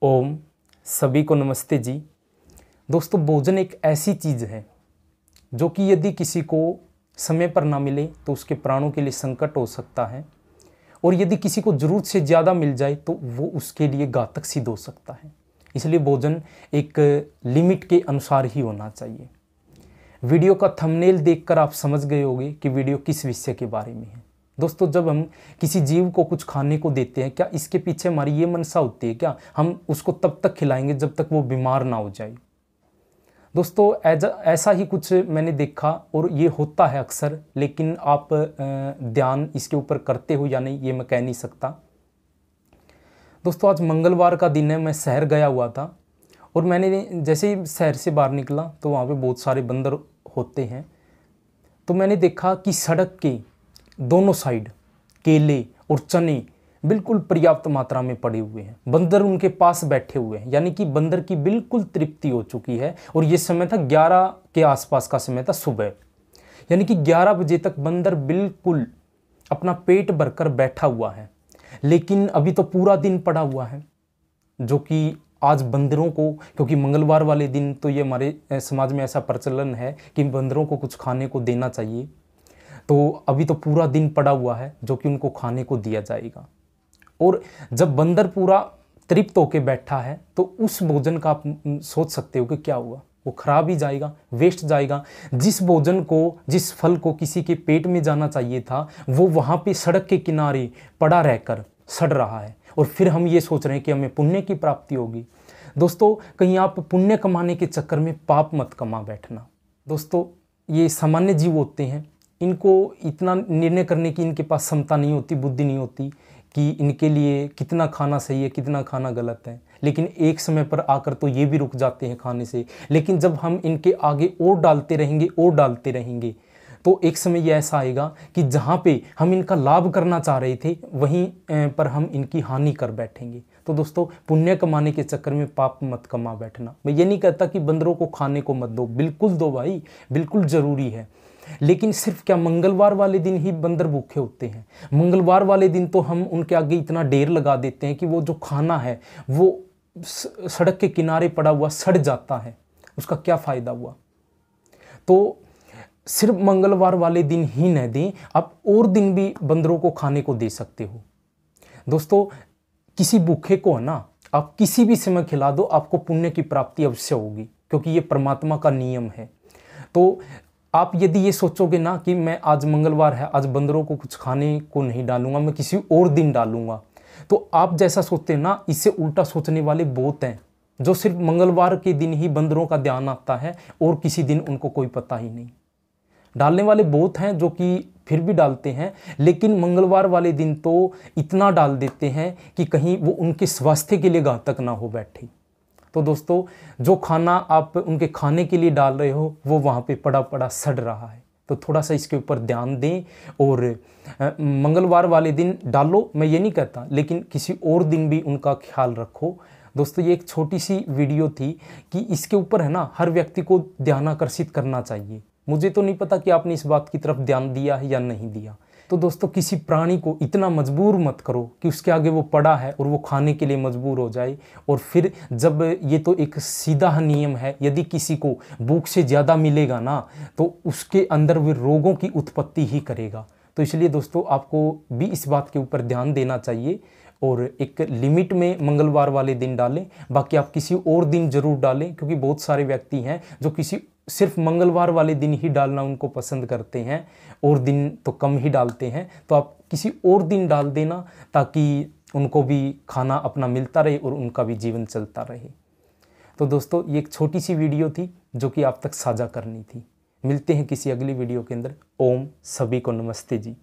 ओम सभी को नमस्ते जी। दोस्तों, भोजन एक ऐसी चीज़ है जो कि यदि किसी को समय पर ना मिले तो उसके प्राणों के लिए संकट हो सकता है, और यदि किसी को ज़रूरत से ज़्यादा मिल जाए तो वो उसके लिए घातक सिद्ध हो सकता है। इसलिए भोजन एक लिमिट के अनुसार ही होना चाहिए। वीडियो का थंबनेल देखकर आप समझ गए होंगे कि वीडियो किस विषय के बारे में है। दोस्तों, जब हम किसी जीव को कुछ खाने को देते हैं, क्या इसके पीछे हमारी ये मनसा होती है क्या हम उसको तब तक खिलाएंगे जब तक वो बीमार ना हो जाए। दोस्तों, ऐसा ही कुछ मैंने देखा और ये होता है अक्सर, लेकिन आप ध्यान इसके ऊपर करते हो या नहीं ये मैं कह नहीं सकता। दोस्तों, आज मंगलवार का दिन है। मैं शहर गया हुआ था और मैंने जैसे ही शहर से बाहर निकला तो वहाँ पे बहुत सारे बंदर होते हैं। तो मैंने देखा कि सड़क के दोनों साइड केले और चने बिल्कुल पर्याप्त मात्रा में पड़े हुए हैं। बंदर उनके पास बैठे हुए हैं, यानी कि बंदर की बिल्कुल तृप्ति हो चुकी है। और ये समय था 11 के आसपास का समय था, सुबह, यानी कि 11 बजे तक बंदर बिल्कुल अपना पेट भरकर बैठा हुआ है। लेकिन अभी तो पूरा दिन पड़ा हुआ है, जो कि आज बंदरों को, क्योंकि मंगलवार वाले दिन तो ये हमारे समाज में ऐसा प्रचलन है कि बंदरों को कुछ खाने को देना चाहिए। तो अभी तो पूरा दिन पड़ा हुआ है जो कि उनको खाने को दिया जाएगा। और जब बंदर पूरा तृप्त होकर बैठा है तो उस भोजन का आप सोच सकते हो कि क्या हुआ, वो खराब ही जाएगा, वेस्ट जाएगा। जिस भोजन को, जिस फल को किसी के पेट में जाना चाहिए था, वो वहाँ पे सड़क के किनारे पड़ा रहकर सड़ रहा है। और फिर हम ये सोच रहे हैं कि हमें पुण्य की प्राप्ति होगी। दोस्तों, कहीं आप पुण्य कमाने के चक्कर में पाप मत कमा बैठना। दोस्तों, ये सामान्य जीव होते हैं, इनको इतना निर्णय करने की इनके पास क्षमता नहीं होती, बुद्धि नहीं होती कि इनके लिए कितना खाना सही है, कितना खाना गलत है। लेकिन एक समय पर आकर तो ये भी रुक जाते हैं खाने से। लेकिन जब हम इनके आगे और डालते रहेंगे तो एक समय ये ऐसा आएगा कि जहाँ पे हम इनका लाभ करना चाह रहे थे वहीं पर हम इनकी हानि कर बैठेंगे। तो दोस्तों, पुण्य कमाने के चक्कर में पाप मत कमा बैठना। मैं ये नहीं कहता कि बंदरों को खाने को मत दो, बिल्कुल दो भाई, बिल्कुल ज़रूरी है। लेकिन सिर्फ क्या मंगलवार वाले दिन ही बंदर भूखे होते हैं? मंगलवार वाले दिन तो हम उनके आगे इतना ढेर लगा देते हैं कि वो जो खाना है वो सड़क के किनारे पड़ा हुआ सड़ जाता है। उसका क्या फ़ायदा हुआ? तो सिर्फ मंगलवार वाले दिन ही न दें, आप और दिन भी बंदरों को खाने को दे सकते हो। दोस्तों, किसी भूखे को है ना, आप किसी भी समय खिला दो, आपको पुण्य की प्राप्ति अवश्य होगी, क्योंकि ये परमात्मा का नियम है। तो आप यदि ये सोचोगे ना कि मैं आज मंगलवार है, आज बंदरों को कुछ खाने को नहीं डालूंगा, मैं किसी और दिन डालूंगा, तो आप जैसा सोचते हैं ना, इससे उल्टा सोचने वाले बहुत हैं, जो सिर्फ मंगलवार के दिन ही बंदरों का ध्यान आता है और किसी दिन उनको कोई पता ही नहीं। डालने वाले बहुत हैं जो कि फिर भी डालते हैं, लेकिन मंगलवार वाले दिन तो इतना डाल देते हैं कि कहीं वो उनके स्वास्थ्य के लिए घातक ना हो बैठे। तो दोस्तों, जो खाना आप उनके खाने के लिए डाल रहे हो वो वहाँ पे पड़ा पड़ा सड़ रहा है। तो थोड़ा सा इसके ऊपर ध्यान दें और मंगलवार वाले दिन डालो, मैं ये नहीं कहता, लेकिन किसी और दिन भी उनका ख्याल रखो। दोस्तों, ये एक छोटी सी वीडियो थी कि इसके ऊपर है ना हर व्यक्ति को ध्यान आकर्षित करना चाहिए। मुझे तो नहीं पता कि आपने इस बात की तरफ ध्यान दिया है या नहीं दिया। तो दोस्तों, किसी प्राणी को इतना मजबूर मत करो कि उसके आगे वो पड़ा है और वो खाने के लिए मजबूर हो जाए। और फिर जब ये तो एक सीधा नियम है, यदि किसी को भूख से ज़्यादा मिलेगा ना तो उसके अंदर वो रोगों की उत्पत्ति ही करेगा। तो इसलिए दोस्तों, आपको भी इस बात के ऊपर ध्यान देना चाहिए और एक लिमिट में मंगलवार वाले दिन डालें। बाकी आप किसी और दिन ज़रूर डालें, क्योंकि बहुत सारे व्यक्ति हैं जो सिर्फ मंगलवार वाले दिन ही डालना उनको पसंद करते हैं और दिन तो कम ही डालते हैं। तो आप किसी और दिन डाल देना ताकि उनको भी खाना अपना मिलता रहे और उनका भी जीवन चलता रहे। तो दोस्तों, ये एक छोटी सी वीडियो थी जो कि आप तक साझा करनी थी। मिलते हैं किसी अगली वीडियो के अंदर। ओम सभी को नमस्ते जी।